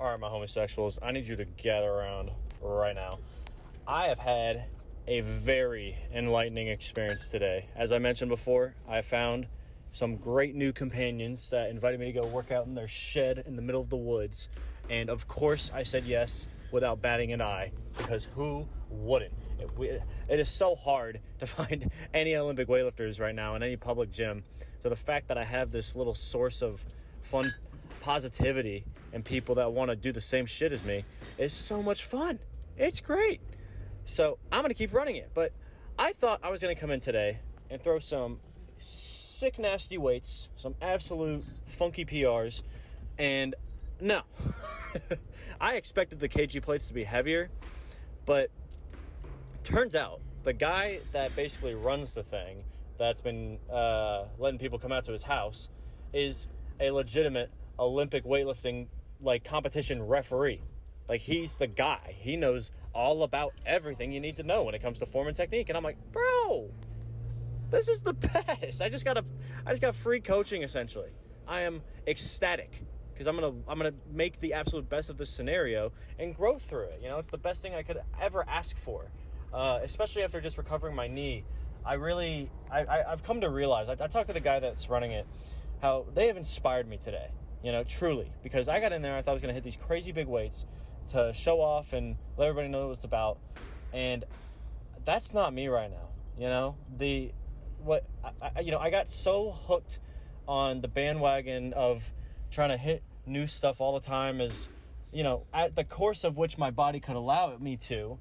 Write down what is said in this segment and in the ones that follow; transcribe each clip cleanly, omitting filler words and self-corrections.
All right, my homosexuals, I need you to gather around right now. I have had a very enlightening experience today. As I mentioned before, I found some great new companions that invited me to go work out in their shed in the middle of the woods. And of course, I said yes without batting an eye, because who wouldn't? It is so hard to find any Olympic weightlifters right now in any public gym. So the fact that I have this little source of fun positivity and people that want to do the same shit as me is so much fun. It's great. So I'm going to keep running it. But I thought I was going to come in today and throw some sick, nasty weights, some absolute funky PRs, and no. I expected the kg plates to be heavier, but turns out the guy that basically runs the thing, that's been letting people come out to his house, is a legitimate Olympic weightlifting competition referee. He's the guy. He knows all about everything you need to know when it comes to form and technique. And I'm like, bro, this is the best. I just got free coaching essentially. I am ecstatic because I'm gonna make the absolute best of this scenario and grow through it. You know, it's the best thing I could ever ask for, especially after just recovering my knee. I've come to realize. I talked to the guy that's running it, how they have inspired me today. You know, truly, because I got in there, I thought I was gonna hit these crazy big weights to show off and let everybody know what it's about, and that's not me right now. You know, I got so hooked on the bandwagon of trying to hit new stuff all the time, as you know, at the course of which my body could allow me to.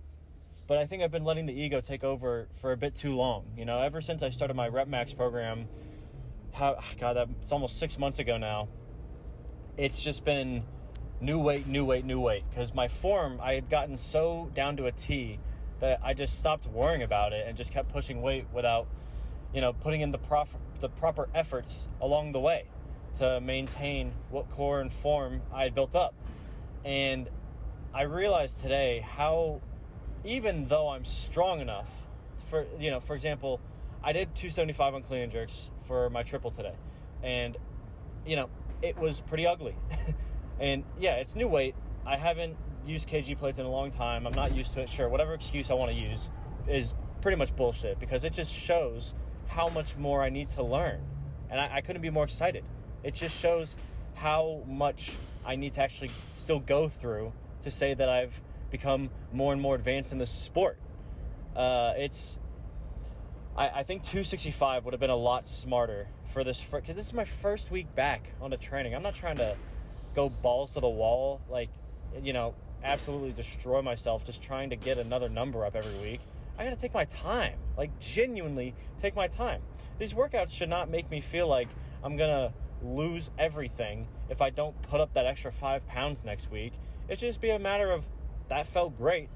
But I think I've been letting the ego take over for a bit too long. You know, ever since I started my Rep Max program, that's almost 6 months ago now. It's just been new weight, because my form, I had gotten so down to a T that I just stopped worrying about it and just kept pushing weight without, putting in the proper efforts along the way to maintain what core and form I had built up. And I realized today how, even though I'm strong enough for example, I did 275 on clean and jerks for my triple today, and it was pretty ugly. And yeah, it's new weight. I haven't used kg plates in a long time. I'm not used to it. Sure, whatever excuse I want to use is pretty much bullshit, because it just shows how much more I need to learn. And I couldn't be more excited. It just shows how much I need to actually still go through to say that I've become more and more advanced in this sport. I think 265 would have been a lot smarter for this, because this is my first week back on the training. I'm not trying to go balls to the wall, absolutely destroy myself just trying to get another number up every week. I gotta take my time, genuinely take my time. These workouts should not make me feel like I'm gonna lose everything if I don't put up that extra 5 pounds next week. It should just be a matter of, that felt great.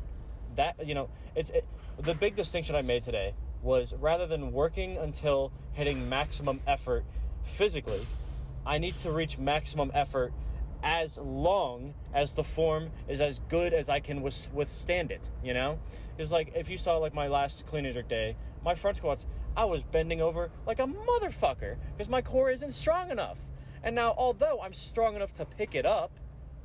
The big distinction I made today was, rather than working until hitting maximum effort physically, I need to reach maximum effort as long as the form is as good as I can withstand it, It's if you saw my last clean and jerk day, my front squats, I was bending over like a motherfucker because my core isn't strong enough. And now, although I'm strong enough to pick it up,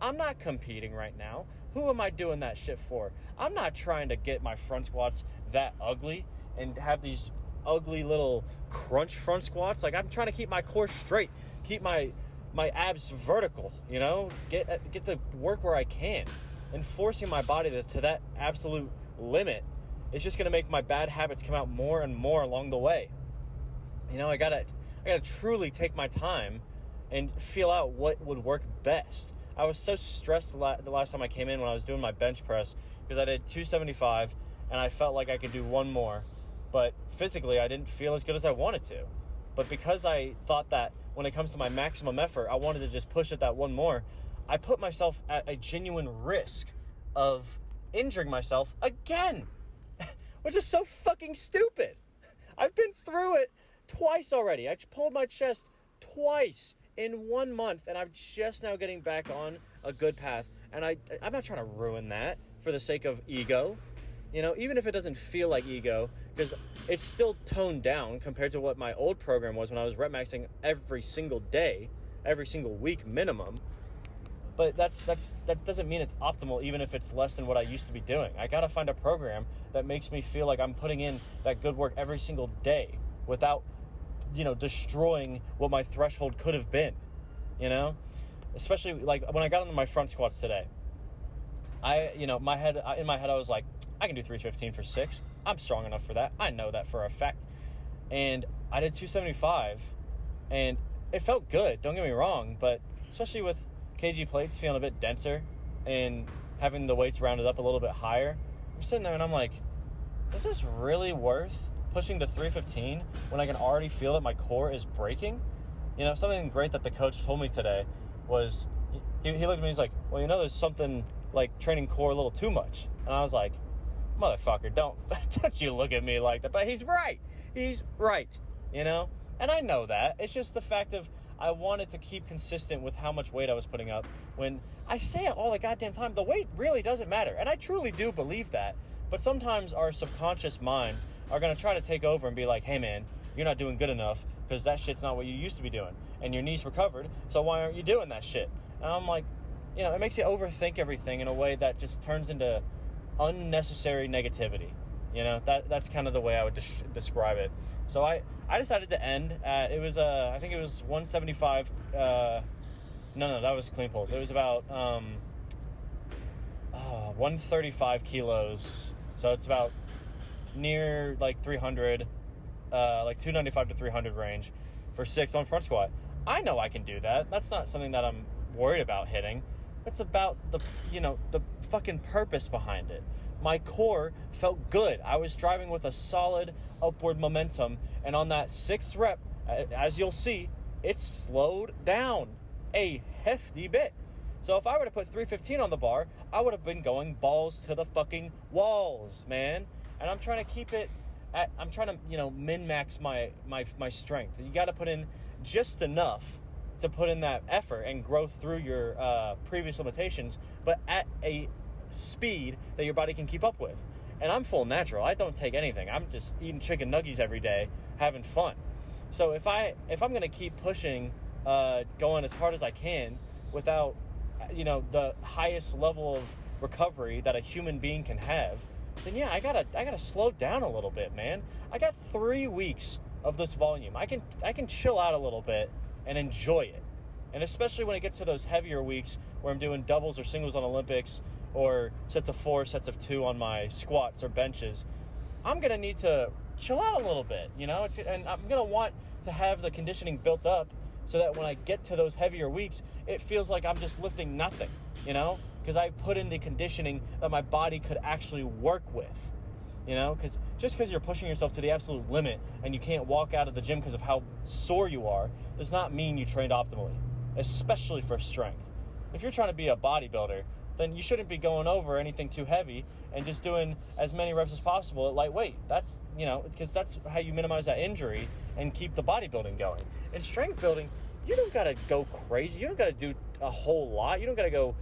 I'm not competing right now. Who am I doing that shit for? I'm not trying to get my front squats that ugly and have these ugly little crunch front squats. I'm trying to keep my core straight, keep my abs vertical, get the work where I can. And forcing my body to that absolute limit is just going to make my bad habits come out more and more along the way. I gotta truly take my time and feel out what would work best. I was so stressed the last time I came in when I was doing my bench press, because I did 275 and I felt like I could do one more, but physically I didn't feel as good as I wanted to. But because I thought that when it comes to my maximum effort, I wanted to just push it that one more, I put myself at a genuine risk of injuring myself again, which is so fucking stupid. I've been through it twice already. I pulled my chest twice in 1 month, and I'm just now getting back on a good path. And I'm not trying to ruin that for the sake of ego. Even if it doesn't feel like ego, because it's still toned down compared to what my old program was when I was rep maxing every single day, every single week minimum. But that doesn't mean it's optimal, even if it's less than what I used to be doing. I got to find a program that makes me feel like I'm putting in that good work every single day without, destroying what my threshold could have been, especially like when I got into my front squats today. In my head, I was like, I can do 315 for 6. I'm strong enough for that. I know that for a fact. And I did 275, and it felt good. Don't get me wrong, but especially with kg plates feeling a bit denser and having the weights rounded up a little bit higher, I'm sitting there and I'm like, is this really worth pushing to 315 when I can already feel that my core is breaking? Something great that the coach told me today was, he looked at me and he's like, well, there's something like training core a little too much. And I was like, motherfucker, don't you look at me like that. But he's right. And I know that. It's just the fact of, I wanted to keep consistent with how much weight I was putting up. When I say it all the goddamn time, the weight really doesn't matter. And I truly do believe that. But sometimes our subconscious minds are going to try to take over and be like, hey man, you're not doing good enough because that shit's not what you used to be doing. And your knees recovered, so why aren't you doing that shit? And I'm like, it makes you overthink everything in a way that just turns into unnecessary negativity. That's kind of the way I would describe it. So I decided to end at, I think it was 175, no, that was clean pulls. It was about 135 kilos. So it's about near like 300, like 295 to 300 range for 6 on front squat. I know I can do that. That's not something that I'm worried about hitting. It's about the fucking purpose behind it. My core felt good. I was driving with a solid upward momentum. And on that 6th rep, as you'll see, it slowed down a hefty bit. So if I were to put 315 on the bar, I would have been going balls to the fucking walls, man. And I'm trying to keep it at, I'm trying to, min-max my strength. You got to put in just enough to put in that effort and grow through your previous limitations, but at a speed that your body can keep up with. And I'm full natural. I don't take anything. I'm just eating chicken nuggets every day, having fun. So if I'm going to keep pushing, going as hard as I can without, the highest level of recovery that a human being can have, then yeah, I gotta slow down a little bit, man. I got 3 weeks of this volume. I can chill out a little bit and enjoy it. And especially when it gets to those heavier weeks where I'm doing doubles or singles on Olympics, or sets of 4, sets of 2 on my squats or benches, I'm going to need to chill out a little bit, and I'm going to want to have the conditioning built up so that when I get to those heavier weeks, it feels like I'm just lifting nothing, because I put in the conditioning that my body could actually work with, because just because you're pushing yourself to the absolute limit and you can't walk out of the gym because of how sore you are does not mean you trained optimally, especially for strength. If you're trying to be a bodybuilder, then you shouldn't be going over anything too heavy and just doing as many reps as possible at lightweight. That's, because that's how you minimize that injury and keep the bodybuilding going. In strength building, you don't got to go crazy. You don't got to do a whole lot. You don't got to go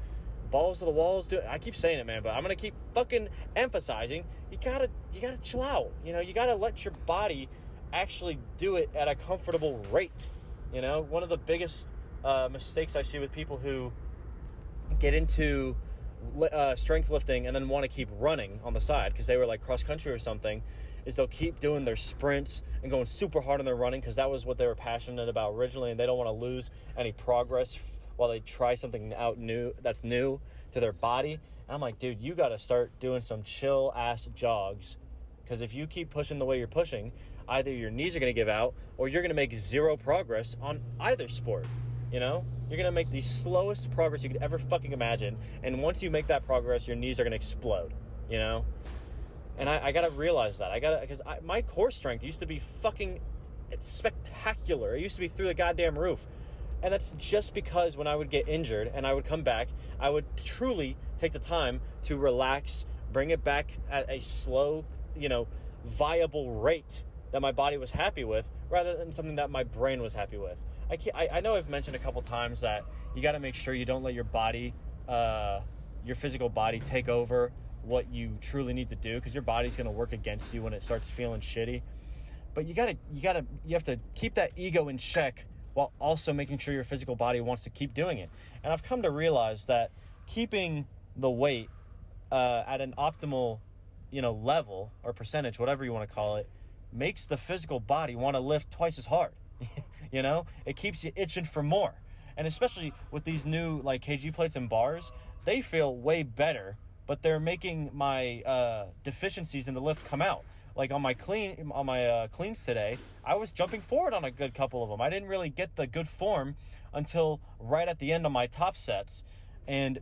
balls to the walls. I keep saying it, man, but I'm going to keep fucking emphasizing, you got to chill out. You got to let your body actually do it at a comfortable rate. One of the biggest mistakes I see with people who get into strength lifting and then want to keep running on the side because they were like cross country or something, is they'll keep doing their sprints and going super hard on their running because that was what they were passionate about originally, and they don't want to lose any progress while they try something out that's new to their body. And I'm like, dude, you got to start doing some chill ass jogs, because if you keep pushing the way you're pushing, either your knees are going to give out or you're going to make zero progress on either sport. You're going to make the slowest progress you could ever fucking imagine. And once you make that progress, your knees are going to explode, And I got to realize that. Because my core strength used to be fucking spectacular. It used to be through the goddamn roof. And that's just because when I would get injured and I would come back, I would truly take the time to relax, bring it back at a slow, viable rate that my body was happy with, rather than something that my brain was happy with. I know I've mentioned a couple times that you got to make sure you don't let your body, your physical body, take over what you truly need to do, because your body's going to work against you when it starts feeling shitty. But you have to keep that ego in check while also making sure your physical body wants to keep doing it. And I've come to realize that keeping the weight at an optimal, level or percentage, whatever you want to call it, makes the physical body want to lift twice as hard. It keeps you itching for more. And especially with these new like kg plates and bars, they feel way better, but they're making my deficiencies in the lift come out. Like on my cleans today, I was jumping forward on a good couple of them. I didn't really get the good form until right at the end of my top sets, and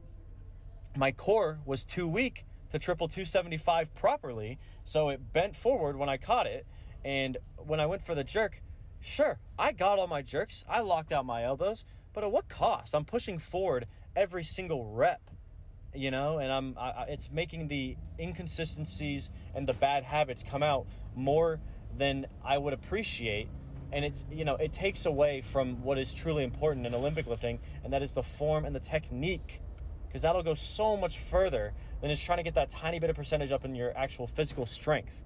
my core was too weak to triple 275 properly, so it bent forward when I caught it. And when I went for the jerk, sure, I got all my jerks, I locked out my elbows, but at what cost? I'm pushing forward every single rep, and it's making the inconsistencies and the bad habits come out more than I would appreciate. And it's, it takes away from what is truly important in Olympic lifting, and that is the form and the technique, because that'll go so much further than just trying to get that tiny bit of percentage up in your actual physical strength.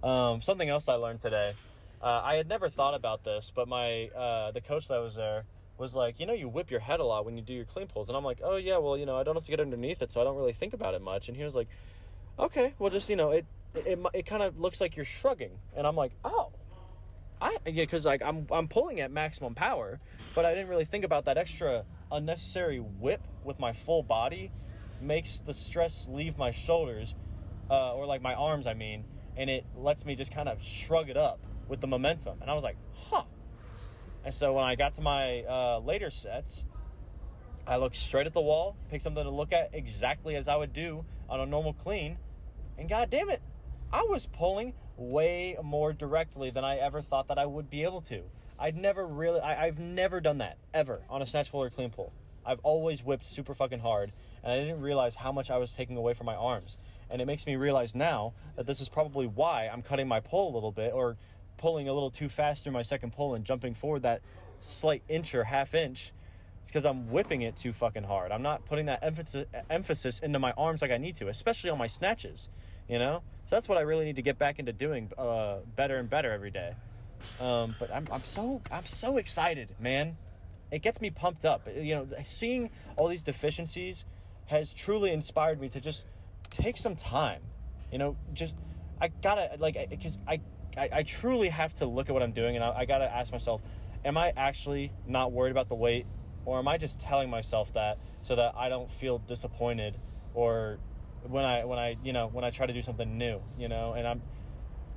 Something else I learned today. I had never thought about this, but the coach that was there was like, you whip your head a lot when you do your clean pulls. And I'm like, oh yeah, well, I don't have to get underneath it, so I don't really think about it much. And he was like, okay, well, just, it kind of looks like you're shrugging. And I'm like, oh, because like I'm pulling at maximum power, but I didn't really think about that extra unnecessary whip with my full body makes the stress leave my shoulders, or like my arms, and it lets me just kind of shrug it up with the momentum. And I was like, huh. And so when I got to my later sets, I looked straight at the wall, picked something to look at exactly as I would do on a normal clean, and god damn it, I was pulling way more directly than I ever thought that I would be able to. I've never done that, ever, on a snatch pull or clean pull. I've always whipped super fucking hard, and I didn't realize how much I was taking away from my arms. And it makes me realize now that this is probably why I'm cutting my pull a little bit, or pulling a little too fast through my second pull and jumping forward that slight inch or half inch. It's because I'm whipping it too fucking hard. I'm not putting that emphasis into my arms like I need to, especially on my snatches, So that's what I really need to get back into doing better and better every day. But I'm so excited, man. It gets me pumped up. Seeing all these deficiencies has truly inspired me to just take some time. I gotta, because I truly have to look at what I'm doing, and I gotta ask myself, am I actually not worried about the weight, or am I just telling myself that so that I don't feel disappointed, or when I try to do something new, and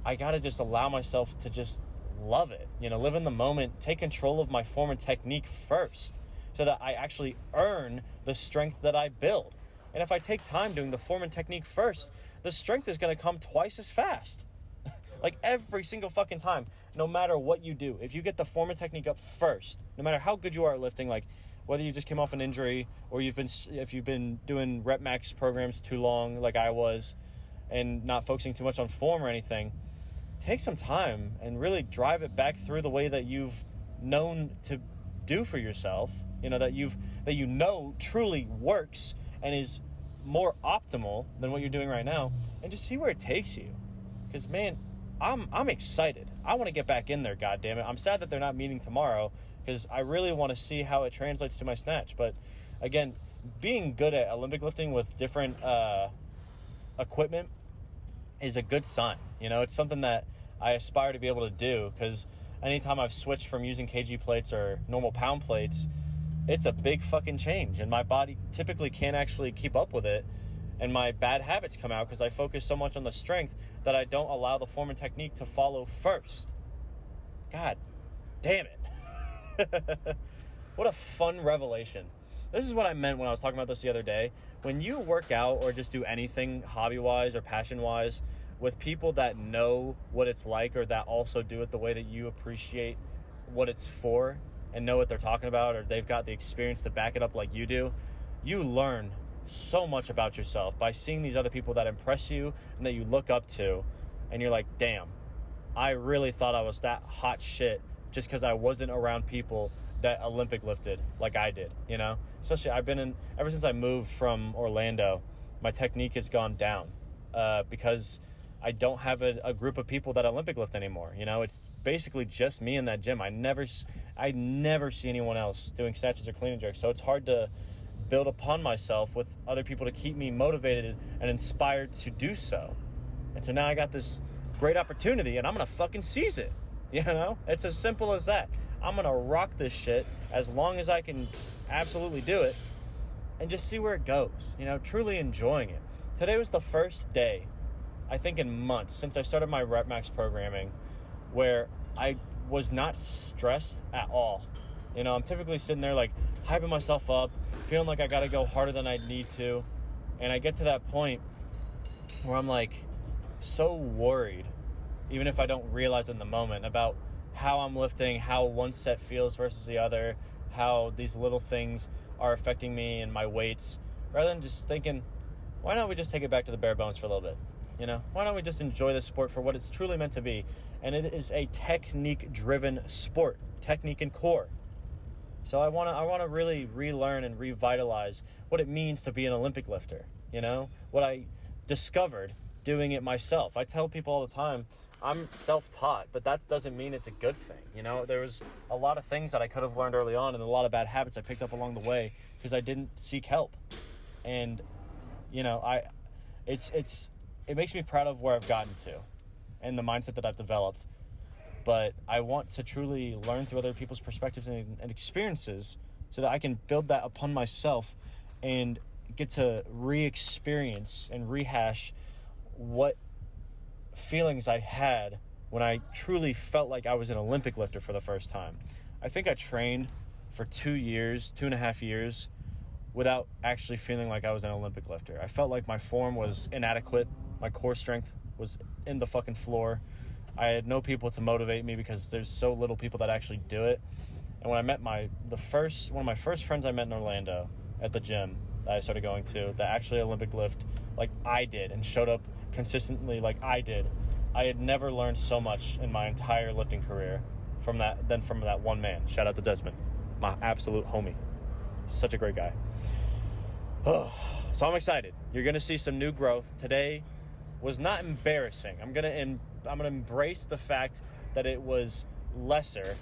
I gotta just allow myself to just love it, live in the moment, take control of my form and technique first, so that I actually earn the strength that I build. And if I take time doing the form and technique first, the strength is going to come twice as fast. Like every single fucking time, no matter what you do, if you get the form and technique up first, no matter how good you are at lifting, like whether you just came off an injury or if you've been doing rep max programs too long, like I was, and not focusing too much on form or anything, take some time and really drive it back through the way that you've known to do for yourself, that truly works and is more optimal than what you're doing right now, and just see where it takes you. Because man, I'm excited. I want to get back in there, goddammit. I'm sad that they're not meeting tomorrow, because I really want to see how it translates to my snatch. But again, being good at Olympic lifting with different equipment is a good sign. It's something that I aspire to be able to do, because anytime I've switched from using kg plates or normal pound plates, it's a big fucking change, and my body typically can't actually keep up with it, and my bad habits come out because I focus so much on the strength that I don't allow the form and technique to follow first. God damn it. What a fun revelation. This is what I meant when I was talking about this the other day. When you work out or just do anything hobby-wise or passion-wise with people that know what it's like, or that also do it the way that you appreciate what it's for and know what they're talking about, or they've got the experience to back it up like you do, you learn so much about yourself by seeing these other people that impress you and that you look up to, and you're like, damn, I really thought I was that hot shit just because I wasn't around people that Olympic lifted like I did, Especially ever since I moved from Orlando, my technique has gone down because I don't have a group of people that Olympic lift anymore. You know, it's basically just me in that gym. I never see anyone else doing snatches or clean and jerks. So it's hard to build upon myself with other people to keep me motivated and inspired to do so. And so now I got this great opportunity and I'm going to fucking seize it. You know, it's as simple as that. I'm going to rock this shit as long as I can absolutely do it and just see where it goes. You know, truly enjoying it. Today was the first day, I think in months, since I started my Rep Max programming, where I was not stressed at all. You know, I'm typically sitting there like hyping myself up, feeling like I got to go harder than I need to. And I get to that point where I'm like so worried, even if I don't realize in the moment, about how I'm lifting, how one set feels versus the other, how these little things are affecting me and my weights, rather than just thinking, why don't we just take it back to the bare bones for a little bit? You know, why don't we just enjoy the sport for what it's truly meant to be? And it is a technique-driven sport, technique and core. So I want to really relearn and revitalize what it means to be an Olympic lifter. You know, what I discovered doing it myself. I tell people all the time, I'm self-taught, but that doesn't mean it's a good thing. You know, there was a lot of things that I could have learned early on and a lot of bad habits I picked up along the way because I didn't seek help. And, you know, it makes me proud of where I've gotten to and the mindset that I've developed. But I want to truly learn through other people's perspectives and experiences so that I can build that upon myself and get to re-experience and rehash what feelings I had when I truly felt like I was an Olympic lifter for the first time. I think I trained for 2.5 years without actually feeling like I was an Olympic lifter. I felt like my form was inadequate. My core strength was in the fucking floor. I had no people to motivate me because there's so little people that actually do it. And when I met one of my first friends I met in Orlando at the gym that I started going to, that actually Olympic lift like I did and showed up consistently like I did, I had never learned so much in my entire lifting career from that one man. Shout out to Desmond, my absolute homie. Such a great guy. So I'm excited. You're going to see some new growth. Today was not embarrassing. I'm going to embrace the fact that it was lesser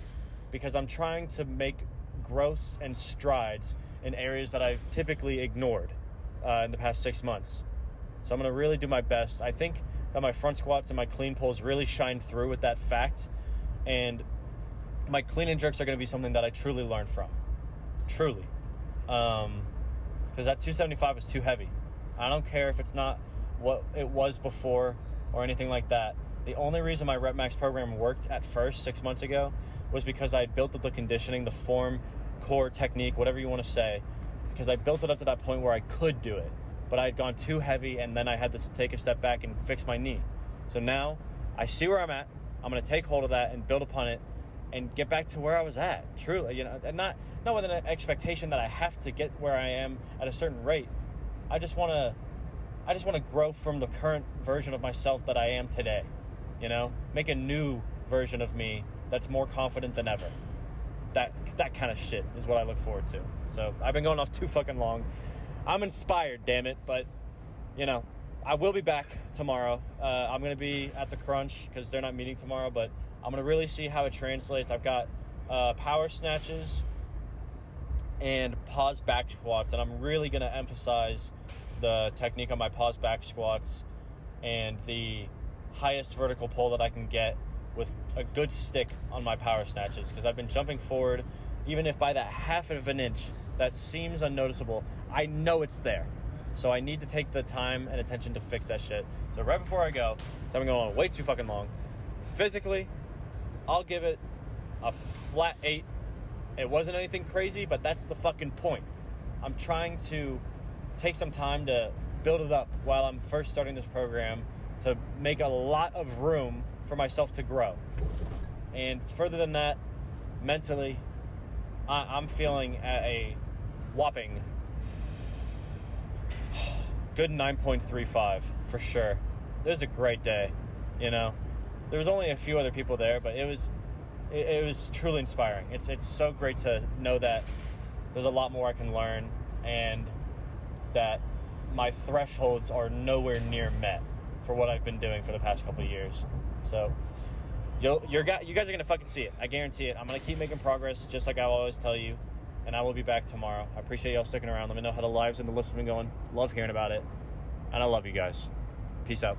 because I'm trying to make growth and strides in areas that I've typically ignored in the past 6 months. So I'm going to really do my best. I think that my front squats and my clean pulls really shine through with that fact. And my clean and jerks are going to be something that I truly learn from. Truly. Because that 275 was too heavy. I don't care if it's not what it was before or anything like that. The only reason my Rep Max program worked at first 6 months ago was because I had built up the conditioning, the form, core, technique, whatever you want to say, because I built it up to that point where I could do it. But I had gone too heavy, and then I had to take a step back and fix my knee. So now I see where I'm at. I'm going to take hold of that and build upon it and get back to where I was at. Truly, you know, and not with an expectation that I have to get where I am at a certain rate. I just want to grow from the current version of myself that I am today. You know, make a new version of me that's more confident than ever. That kind of shit is what I look forward to. So I've been going off too fucking long. I'm inspired, damn it, but, you know, I will be back tomorrow. I'm going to be at the Crunch because they're not meeting tomorrow, but I'm going to really see how it translates. I've got power snatches and pause back squats, and I'm really going to emphasize the technique on my pause back squats and the highest vertical pull that I can get with a good stick on my power snatches, because I've been jumping forward, even if by that half of an inch that seems unnoticeable, I know it's there. So I need to take the time and attention to fix that shit. So right before I go, so I've been going on way too fucking long. Physically, I'll give it a flat 8. It wasn't anything crazy, but that's the fucking point. I'm trying to take some time to build it up while I'm first starting this program to make a lot of room for myself to grow. And further than that, mentally, I'm feeling at a whopping good 9.35 for sure. It was a great day, you know. There was only a few other people there, but it was truly inspiring. It's so great to know that there's a lot more I can learn and that my thresholds are nowhere near met for what I've been doing for the past couple of years. So you guys are going to fucking see it. I guarantee it. I'm going to keep making progress, just like I always tell you, and I will be back tomorrow. I appreciate y'all sticking around. Let me know how the lives and the lifts have been going. Love hearing about it, and I love you guys. Peace out.